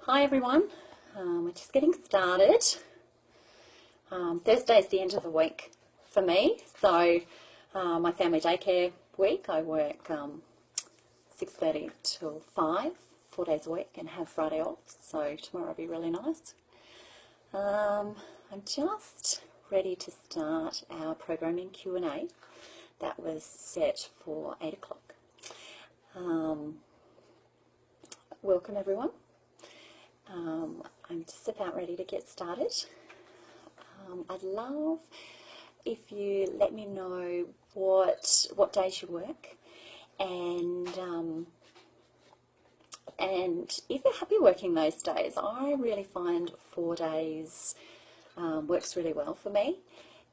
Hi everyone, we're just getting started. Thursday is the end of the week for me, so my family daycare week I work 6:30 till 5, 4 days a week, and have Friday off, so tomorrow will be really nice. I'm just ready to start our programming Q&A that was set for 8 o'clock. Welcome everyone. I'm just about ready to get started. I'd love if you let me know what days you work, and if you're happy working those days. I really find 4 days works really well for me,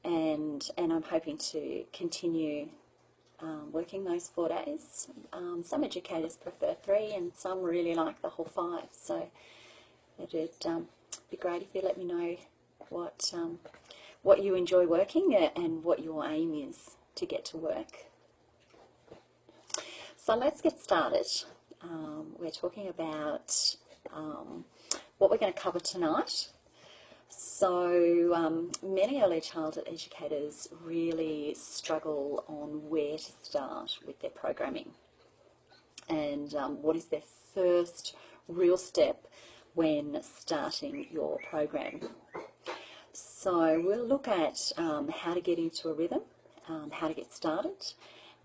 and I'm hoping to continue working those 4 days. Some educators prefer 3 and some really like the whole 5, so it'd be great if you let me know what you enjoy working and what your aim is to get to work. So let's get started. We're talking about what we're going to cover tonight. So many early childhood educators really struggle on where to start with their programming, and what is their first real step when starting your program. So we'll look at how to get into a rhythm, how to get started,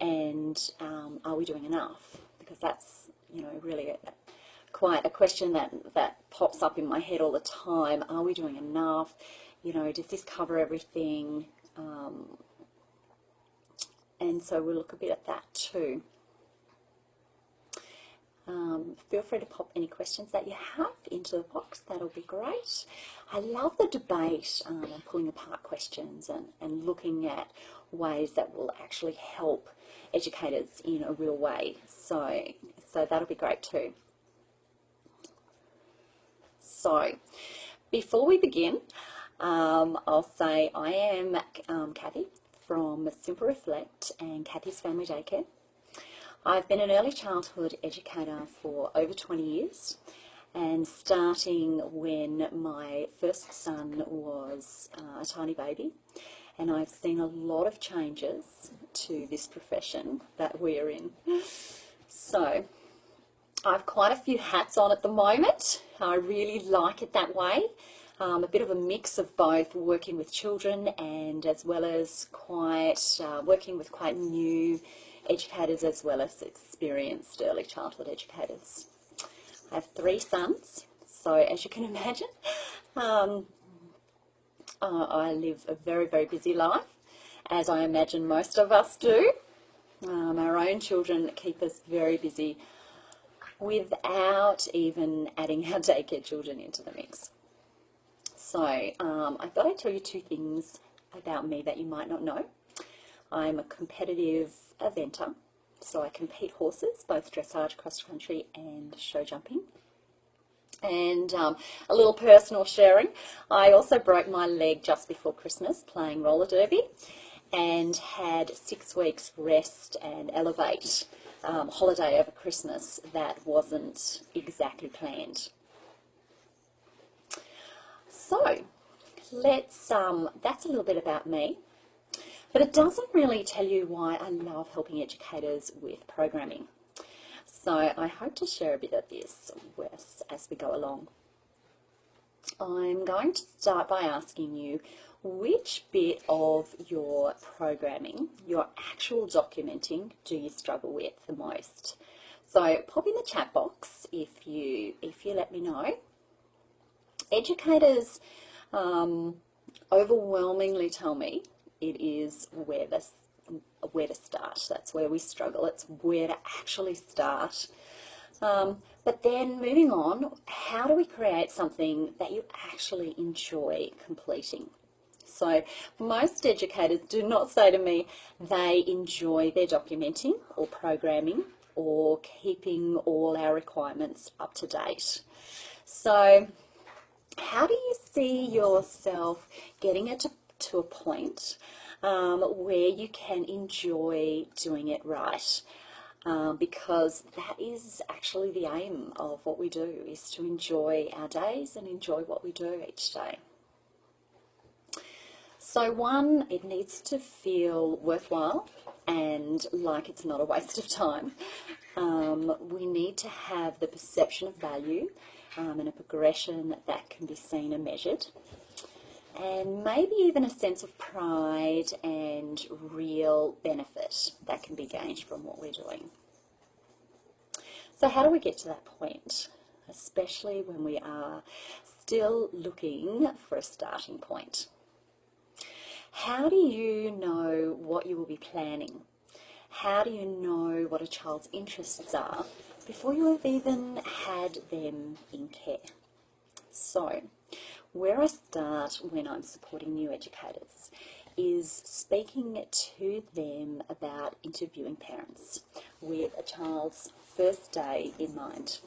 and are we doing enough? Because that's, really quite a question that pops up in my head all the time. Are we doing enough? Does this cover everything? And so we'll look a bit at that too. Feel free to pop any questions that you have into the box. That'll be great. I love the debate and pulling apart questions and looking at ways that will actually help educators in a real way. So that'll be great too. So before we begin, I'll say I am Kathy from Simple Reflect and Kathy's Family Daycare. I've been an early childhood educator for over 20 years, and starting when my first son was a tiny baby, and I've seen a lot of changes to this profession that we're in. So I've quite a few hats on at the moment. I really like it that way. A bit of a mix of both working with children and as well as working with quite new educators as well as experienced early childhood educators. I have 3 sons, so as you can imagine, I live a very, very busy life, as I imagine most of us do. Our own children keep us very busy without even adding our daycare children into the mix. So I thought I'd tell you 2 things about me that you might not know. I'm a competitive eventer, so I compete horses, both dressage, cross country and show jumping. And a little personal sharing, I also broke my leg just before Christmas playing roller derby and had 6 weeks rest and elevate holiday over Christmas that wasn't exactly planned. So that's a little bit about me. But it doesn't really tell you why I love helping educators with programming. So I hope to share a bit of this as we go along. I'm going to start by asking you which bit of your programming, your actual documenting, do you struggle with the most? So pop in the chat box if you let me know. Educators overwhelmingly tell me it is where to start. That's where we struggle. It's where to actually start. But then moving on, how do we create something that you actually enjoy completing? So most educators do not say to me they enjoy their documenting or programming or keeping all our requirements up to date. So how do you see yourself getting it to a point where you can enjoy doing it right? because that is actually the aim of what we do, is to enjoy our days and enjoy what we do each day. So one, it needs to feel worthwhile and like it's not a waste of time. We need to have the perception of value and a progression that can be seen and measured. And maybe even a sense of pride and real benefit that can be gained from what we're doing. So how do we get to that point, especially when we are still looking for a starting point? How do you know what you will be planning? How do you know what a child's interests are before you have even had them in care? So, where I start when I'm supporting new educators is speaking to them about interviewing parents with a child's first day in mind.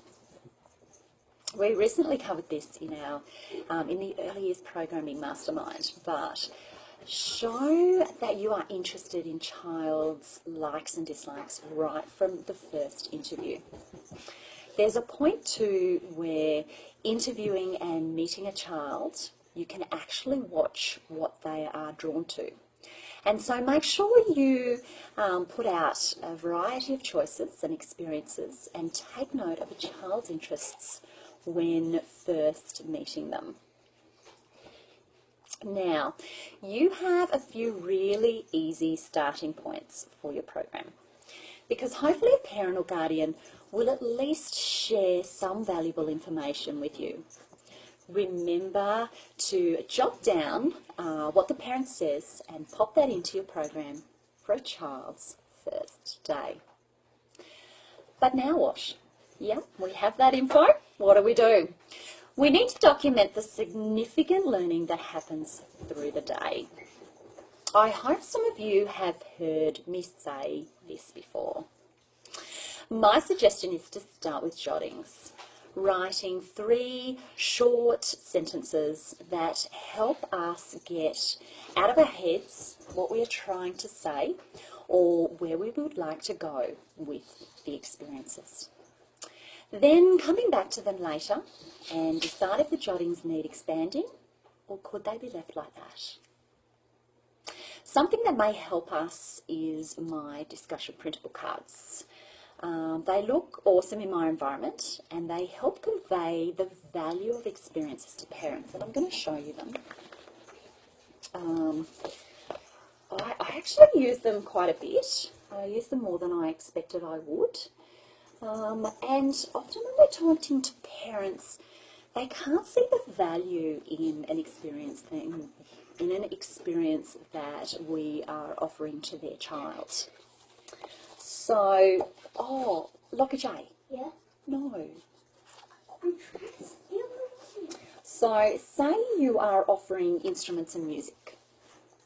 We recently covered this in our in the early years programming mastermind, but show that you are interested in child's likes and dislikes right from the first interview. There's a point too where interviewing and meeting a child, you can actually watch what they are drawn to. And so make sure you put out a variety of choices and experiences and take note of a child's interests when first meeting them. Now, you have a few really easy starting points for your program, because hopefully a parent or guardian will at least share some valuable information with you. Remember to jot down what the parent says and pop that into your program for a child's first day. But now what? Yeah, we have that info. What do we do? We need to document the significant learning that happens through the day. I hope some of you have heard me say this before. My suggestion is to start with jottings, writing 3 short sentences that help us get out of our heads what we are trying to say or where we would like to go with the experiences. Then coming back to them later and decide if the jottings need expanding or could they be left like that. Something that may help us is my discussion printable cards. They look awesome in my environment and they help convey the value of experiences to parents, and I'm going to show you them. I actually use them quite a bit. I use them more than I expected I would. And often when we're talking to parents, they can't see the value in an experience that we are offering to their child. So, Locker J. Yeah? No. I'm trying to steal them. So, say you are offering instruments and music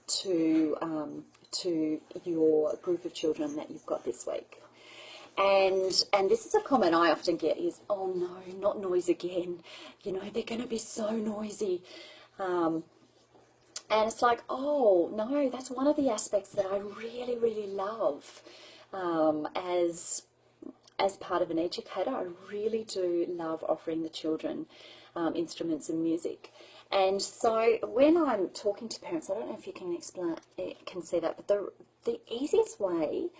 to your group of children that you've got this week. And this is a comment I often get is, oh no, not noise again. You know, they're going to be so noisy. And it's like, oh no, that's one of the aspects that I really, really love as part of an educator. I really do love offering the children instruments and music. And so when I'm talking to parents, I don't know if you can see that, but the easiest way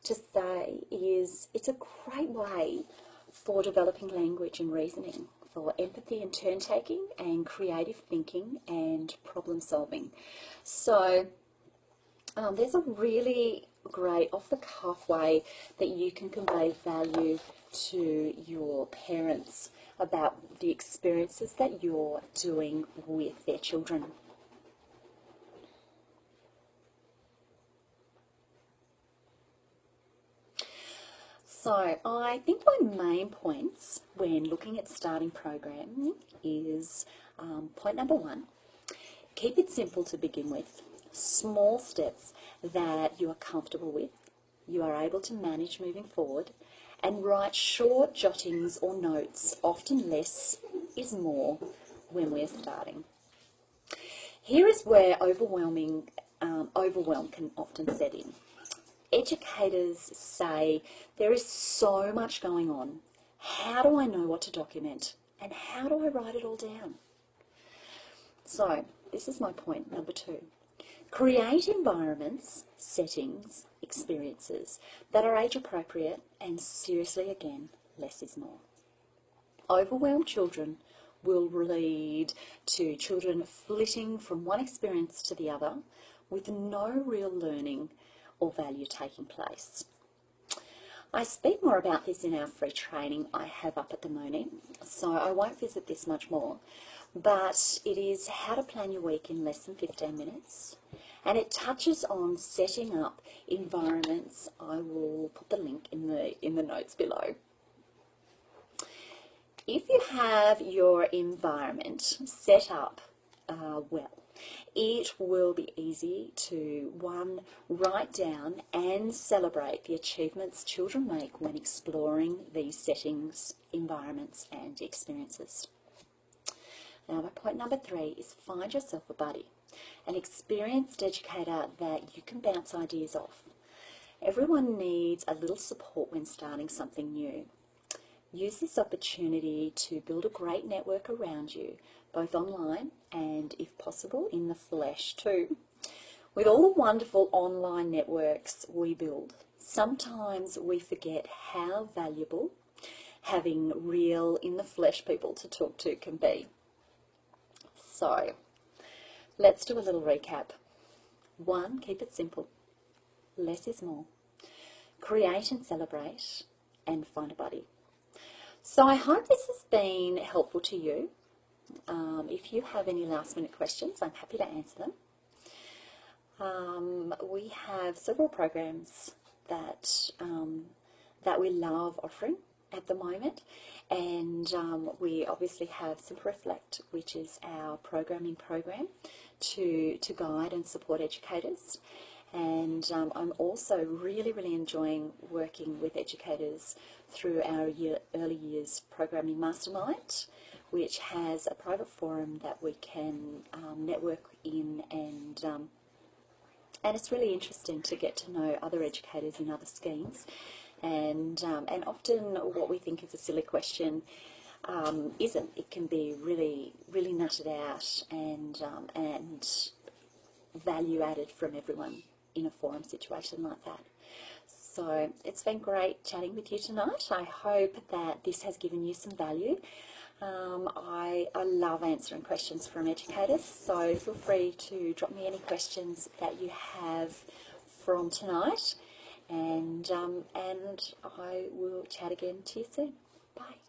to say is it's a great way for developing language and reasoning, for empathy and turn-taking and creative thinking and problem-solving. So there's a really great off-the-cuff way that you can convey value to your parents about the experiences that you're doing with their children. So I think my main points when looking at starting programming is point number 1, keep it simple to begin with. Small steps that you are comfortable with, you are able to manage moving forward, and write short jottings or notes. Often less is more when we're starting. Here is where overwhelm can often set in. educators say there is so much going on. How do I know what to document? And how do I write it all down? So this is my point, number 2. Create environments, settings, experiences that are age appropriate, and seriously again, less is more. Overwhelmed children will lead to children flitting from one experience to the other with no real learning or value taking place. I speak more about this in our free training I have up at the moment, so I won't visit this much more, but it is how to plan your week in less than 15 minutes, and it touches on setting up environments. I will put the link in the notes below. If you have your environment set up well, it will be easy to, 1, write down and celebrate the achievements children make when exploring these settings, environments and experiences. Now, my point number 3 is find yourself a buddy, an experienced educator that you can bounce ideas off. Everyone needs a little support when starting something new. Use this opportunity to build a great network around you, both online and, if possible, in the flesh too. With all the wonderful online networks we build, sometimes we forget how valuable having real, in the flesh people to talk to can be. So, let's do a little recap. 1, keep it simple. Less is more. Create and celebrate, and find a buddy. So I hope this has been helpful to you. If you have any last minute questions, I'm happy to answer them. We have several programs that we love offering at the moment, and we obviously have Simple Reflect, which is our programming program to guide and support educators. And I'm also really enjoying working with educators through our early years programming mastermind, which has a private forum that we can network in, and it's really interesting to get to know other educators in other schemes. And often what we think is a silly question isn't. It can be really nutted out and value added from everyone in a forum situation like that. So it's been great chatting with you tonight. I hope that this has given you some value. I love answering questions from educators, so feel free to drop me any questions that you have from tonight, and I will chat again to you soon. Bye.